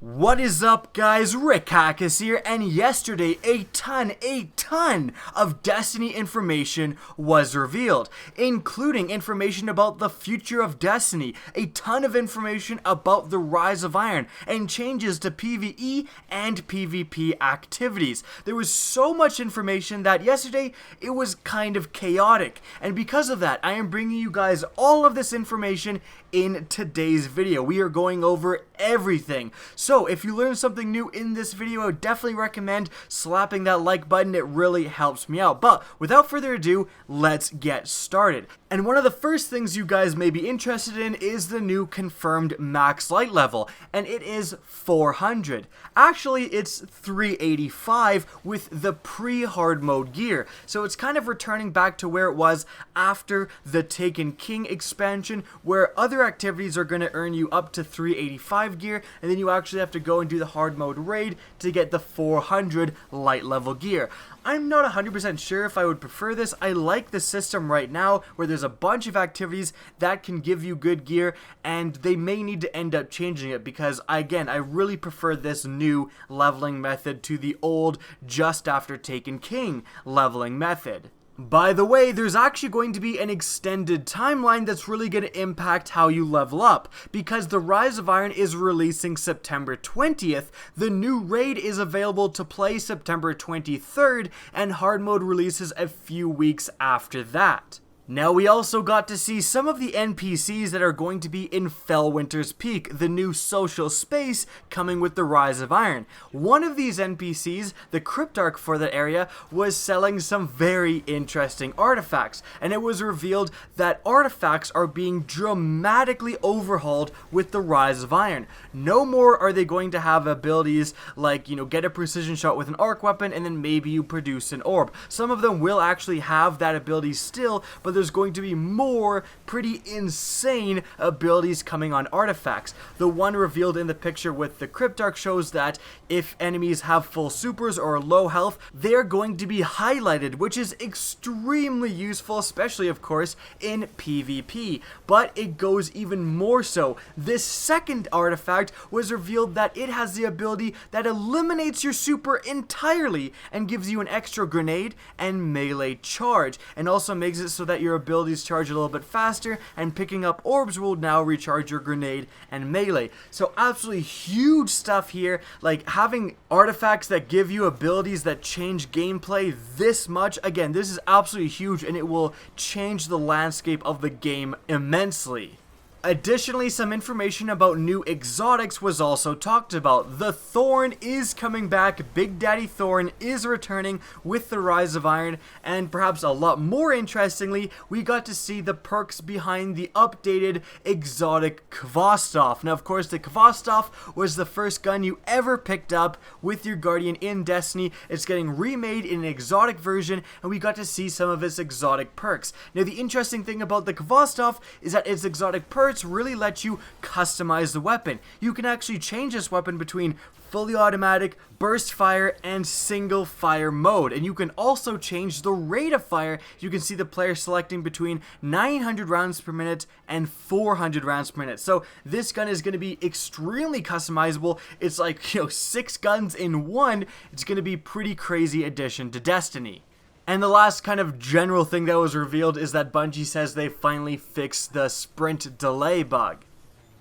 What is up, guys? Rick Hackus here, and yesterday a ton of Destiny information was revealed, including information about the future of Destiny, a ton of information about the Rise of Iron, and changes to PvE and PvP activities. There was so much information that yesterday it was kind of chaotic, and because of that, I am bringing you guys all of this information in today's video. We are going over everything. So if you learned something new in this video, I would definitely recommend slapping that like button. It really helps me out. But without further ado, let's get started. And one of the first things you guys may be interested in is the new confirmed max light level, and it is 400. Actually, it's 385 with the pre-hard mode gear. So it's kind of returning back to where it was after the Taken King expansion, where other activities are going to earn you up to 385 gear, and then you actually have to go and do the hard mode raid to get the 400 light level gear. I'm not 100% sure if I would prefer this. I like the system right now where there's a bunch of activities that can give you good gear, and they may need to end up changing it because, again, I really prefer this new leveling method to the old just after Taken King leveling method. By the way, there's actually going to be an extended timeline that's really going to impact how you level up, because the Rise of Iron is releasing September 20th, the new raid is available to play September 23rd, and hard mode releases a few weeks after that. Now, we also got to see some of the NPCs that are going to be in Fellwinter's Peak, the new social space coming with the Rise of Iron. One of these NPCs, the Cryptarch for that area, was selling some very interesting artifacts, and it was revealed that artifacts are being dramatically overhauled with the Rise of Iron. No more are they going to have abilities like, get a precision shot with an arc weapon and then maybe you produce an orb. Some of them will actually have that ability still, but there's going to be more pretty insane abilities coming on artifacts. The one revealed in the picture with the Cryptarch shows that if enemies have full supers or low health, they're going to be highlighted, which is extremely useful, especially of course in PvP. But it goes even more so. This second artifact was revealed that it has the ability that eliminates your super entirely and gives you an extra grenade and melee charge, and also makes it so that your abilities charge a little bit faster, and picking up orbs will now recharge your grenade and melee. So absolutely huge stuff here, like having artifacts that give you abilities that change gameplay this much. Again, this is absolutely huge, and it will change the landscape of the game immensely. Additionally, some information about new exotics was also talked about. The Thorn is coming back. Big Daddy Thorn is returning with the Rise of Iron, and perhaps a lot more interestingly, we got to see the perks behind the updated exotic Kvostov. Now, of course, the Kvostov was the first gun you ever picked up with your Guardian in Destiny. It's getting remade in an exotic version, and we got to see some of its exotic perks. Now, the interesting thing about the Kvostov is that its exotic perks really let you customize the weapon. You can actually change this weapon between fully automatic, burst fire, and single fire mode. And you can also change the rate of fire. You can see the player selecting between 900 rounds per minute and 400 rounds per minute. So this gun is going to be extremely customizable. It's like, 6 guns in one. It's going to be pretty crazy addition to Destiny. And the last kind of general thing that was revealed is that Bungie says they finally fixed the sprint delay bug.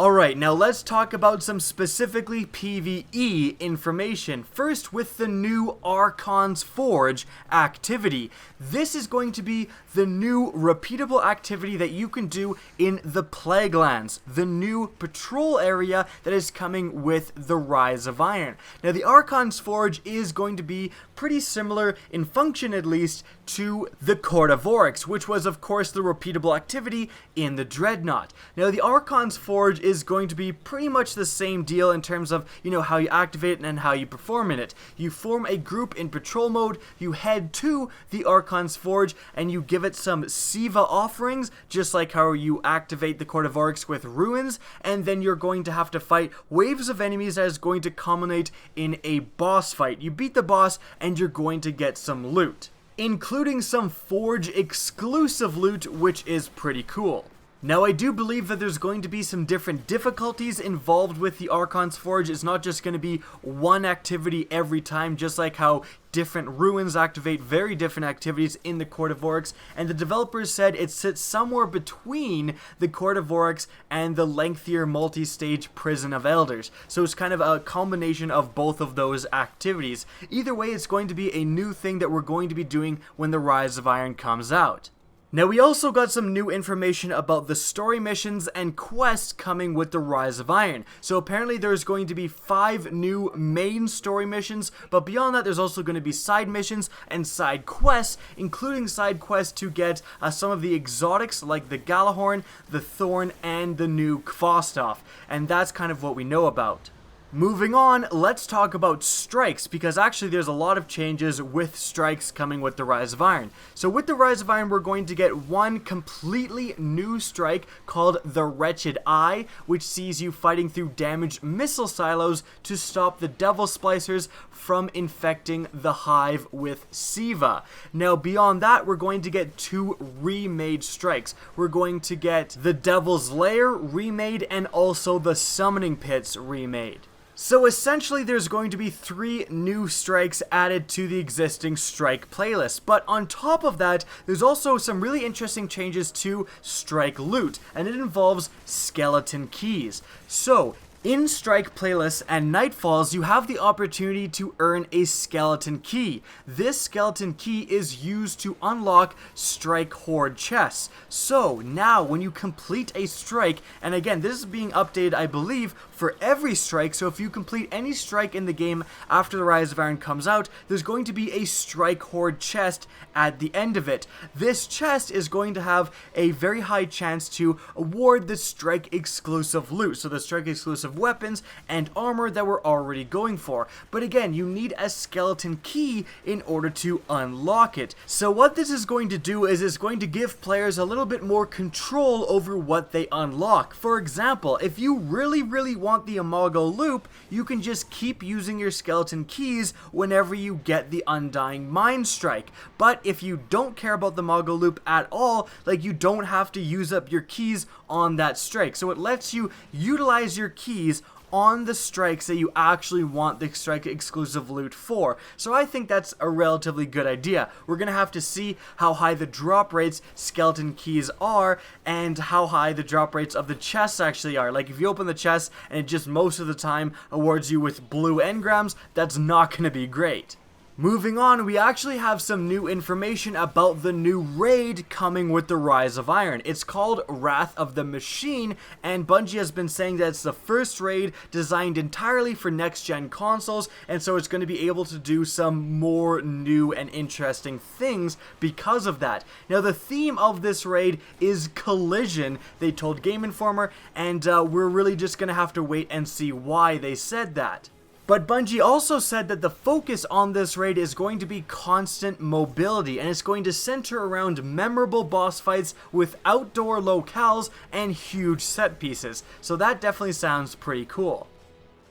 Alright, now let's talk about some specifically PvE information. First, with the new Archon's Forge activity. This is going to be the new repeatable activity that you can do in the Plaguelands, the new patrol area that is coming with the Rise of Iron. Now, the Archon's Forge is going to be pretty similar, in function at least, to the Court of Oryx, which was of course the repeatable activity in the Dreadnought. Now, the Archon's Forge is going to be pretty much the same deal in terms of, how you activate it and how you perform in it. You form a group in patrol mode, you head to the Archon's Forge, and you give it some Siva offerings, just like how you activate the Court of Oryx with ruins, and then you're going to have to fight waves of enemies that is going to culminate in a boss fight. You beat the boss, and you're going to get some loot, including some Forge exclusive loot, which is pretty cool. Now, I do believe that there's going to be some different difficulties involved with the Archon's Forge. It's not just going to be one activity every time, just like how different ruins activate very different activities in the Court of Oryx, and the developers said it sits somewhere between the Court of Oryx and the lengthier multi-stage Prison of Elders. So it's kind of a combination of both of those activities. Either way, it's going to be a new thing that we're going to be doing when the Rise of Iron comes out. Now, we also got some new information about the story missions and quests coming with the Rise of Iron. So apparently there's going to be 5 new main story missions, but beyond that there's also going to be side missions and side quests, including side quests to get some of the exotics like the Galahorn, the Thorn, and the new Kvostov. And that's kind of what we know about. Moving on, let's talk about strikes, because actually there's a lot of changes with strikes coming with the Rise of Iron. So with the Rise of Iron, we're going to get one completely new strike called the Wretched Eye, which sees you fighting through damaged missile silos to stop the Devil Splicers from infecting the Hive with Siva. Now beyond that, we're going to get 2 remade strikes. We're going to get the Devil's Lair remade and also the Summoning Pits remade. So essentially there's going to be 3 new strikes added to the existing strike playlist, but on top of that there's also some really interesting changes to strike loot, and it involves skeleton keys. So in strike playlists and nightfalls, you have the opportunity to earn a skeleton key. This skeleton key is used to unlock strike horde chests. So now when you complete a strike, and again this is being updated I believe for every strike, so if you complete any strike in the game after the Rise of Iron comes out, there's going to be a strike horde chest at the end of it. This chest is going to have a very high chance to award the strike exclusive loot, so the strike exclusive weapons and armor that we're already going for. But again, you need a skeleton key in order to unlock it. So what this is going to do is it's going to give players a little bit more control over what they unlock. For example, if you really want the Imago loop, you can just keep using your skeleton keys whenever you get the Undying Mind Strike. But if you don't care about the Imago loop at all, like, you don't have to use up your keys on that strike. So it lets you utilize your keys on the strikes that you actually want the strike exclusive loot for. So I think that's a relatively good idea. We're gonna have to see how high the drop rates skeleton keys are and how high the drop rates of the chests actually are. Like, if you open the chest and it just most of the time awards you with blue engrams, that's not gonna be great. Moving on, we actually have some new information about the new raid coming with the Rise of Iron. It's called Wrath of the Machine, and Bungie has been saying that it's the first raid designed entirely for next-gen consoles, and so it's going to be able to do some more new and interesting things because of that. Now, the theme of this raid is collision, they told Game Informer, and we're really just going to have to wait and see why they said that. But Bungie also said that the focus on this raid is going to be constant mobility, and it's going to center around memorable boss fights with outdoor locales and huge set pieces. So that definitely sounds pretty cool.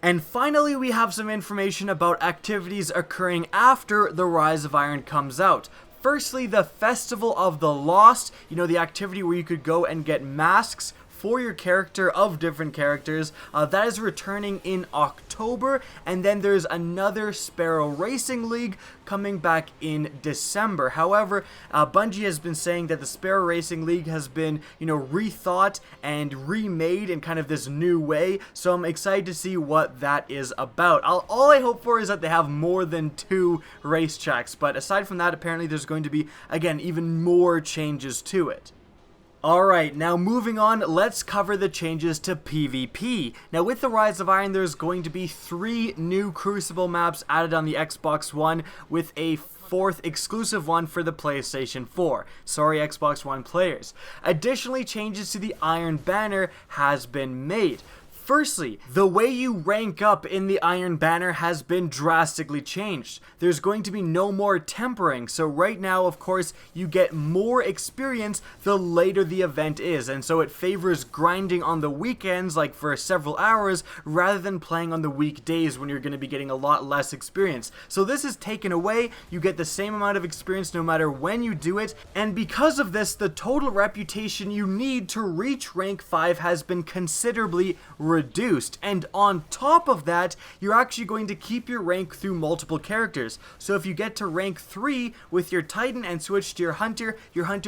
And finally, we have some information about activities occurring after the Rise of Iron comes out. Firstly, the Festival of the Lost, you know, the activity where you could go and get masks for your character of different characters, that is returning in October, and then there's another Sparrow Racing League coming back in December. However, Bungie has been saying that the Sparrow Racing League has been, you know, rethought and remade in kind of this new way, so I'm excited to see what that is about. All I hope for is that they have more than 2 race tracks, but aside from that, apparently there's going to be, again, even more changes to it. Alright, now moving on, let's cover the changes to PvP. Now with the Rise of Iron, there's going to be 3 new Crucible maps added on the Xbox One, with a 4th exclusive one for the PlayStation 4. Sorry, Xbox One players. Additionally, changes to the Iron Banner has been made. Firstly, the way you rank up in the Iron Banner has been drastically changed. There's going to be no more tempering, so right now, of course, you get more experience the later the event is, and so it favors grinding on the weekends, like for several hours, rather than playing on the weekdays when you're going to be getting a lot less experience. So this is taken away, you get the same amount of experience no matter when you do it, and because of this, the total reputation you need to reach rank 5 has been considerably reduced, and on top of that, you're actually going to keep your rank through multiple characters. So if you get to rank 3 with your Titan and switch to your Hunter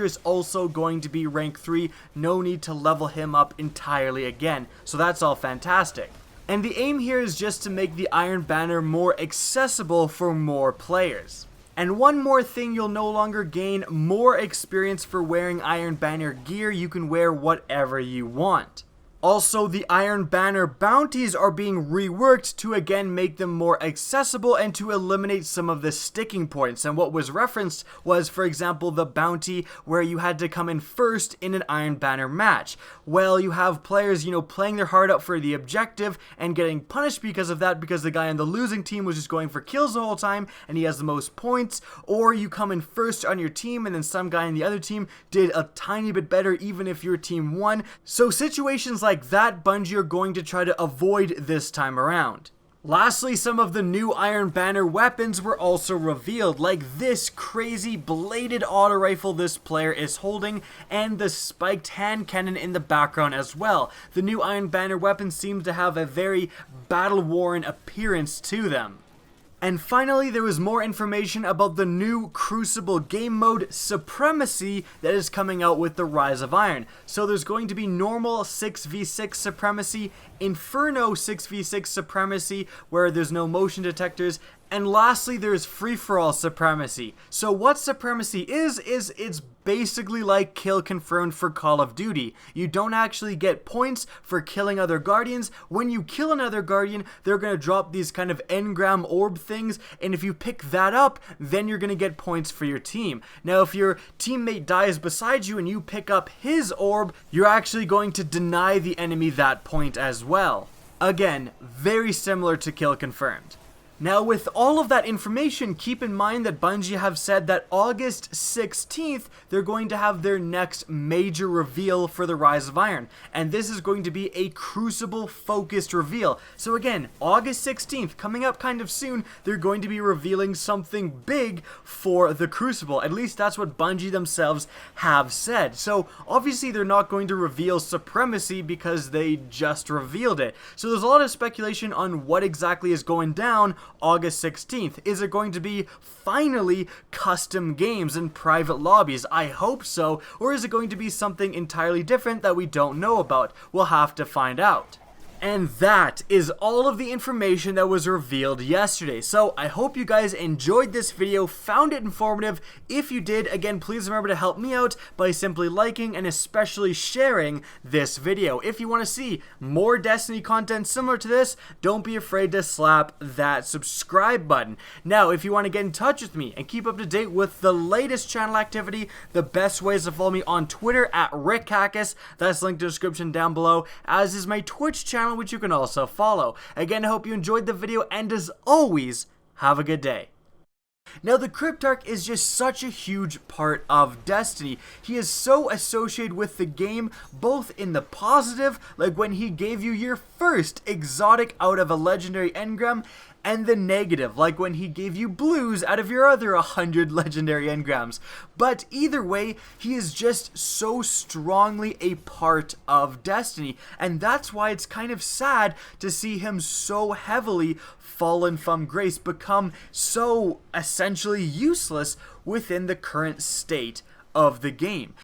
is also going to be rank 3, no need to level him up entirely again. So that's all fantastic. And the aim here is just to make the Iron Banner more accessible for more players. And one more thing, you'll no longer gain more experience for wearing Iron Banner gear, you can wear whatever you want. Also, the Iron Banner bounties are being reworked to again make them more accessible and to eliminate some of the sticking points. And what was referenced was, for example, the bounty where you had to come in first in an Iron Banner match. Well, you have players, playing their heart out for the objective and getting punished because of that, because the guy on the losing team was just going for kills the whole time and he has the most points. Or you come in first on your team and then some guy on the other team did a tiny bit better even if your team won. So situations like that, Bungie are going to try to avoid this time around. Lastly, some of the new Iron Banner weapons were also revealed, like this crazy bladed auto rifle this player is holding, and the spiked hand cannon in the background as well. The new Iron Banner weapons seem to have a very battle-worn appearance to them. And finally, there was more information about the new Crucible game mode, Supremacy, that is coming out with the Rise of Iron. So there's going to be normal 6v6 Supremacy, Inferno 6v6 Supremacy, where there's no motion detectors, and lastly, there's free-for-all Supremacy. So what Supremacy is it's basically like kill confirmed for Call of Duty. You don't actually get points for killing other Guardians. When you kill another Guardian, they're going to drop these kind of engram orb things, and if you pick that up, then you're going to get points for your team. Now, if your teammate dies beside you and you pick up his orb, you're actually going to deny the enemy that point as well. Again, very similar to kill confirmed. Now, with all of that information, keep in mind that Bungie have said that August 16th, they're going to have their next major reveal for the Rise of Iron. And this is going to be a Crucible-focused reveal. So again, August 16th, coming up kind of soon, they're going to be revealing something big for the Crucible. At least that's what Bungie themselves have said. So obviously they're not going to reveal Supremacy because they just revealed it. So there's a lot of speculation on what exactly is going down August 16th. Is it going to be finally custom games and private lobbies? I hope so. Or is it going to be something entirely different that we don't know about? We'll have to find out. And that is all of the information that was revealed yesterday. So I hope you guys enjoyed this video, found it informative. If you did, again, please remember to help me out by simply liking and especially sharing this video. If you want to see more Destiny content similar to this, don't be afraid to slap that subscribe button. Now, if you want to get in touch with me and keep up to date with the latest channel activity, the best way is to follow me on Twitter at RickHackis. That's linked in the description down below, as is my Twitch channel, which you can also follow. Again, I hope you enjoyed the video, and as always, have a good day. Now, the Cryptarch is just such a huge part of Destiny. He is so associated with the game, both in the positive, like when he gave you your first exotic out of a legendary engram, and the negative, like when he gave you blues out of your other 100 legendary engrams. But either way, he is just so strongly a part of Destiny, and that's why it's kind of sad to see him so heavily fallen from grace, become so essentially useless within the current state of the game.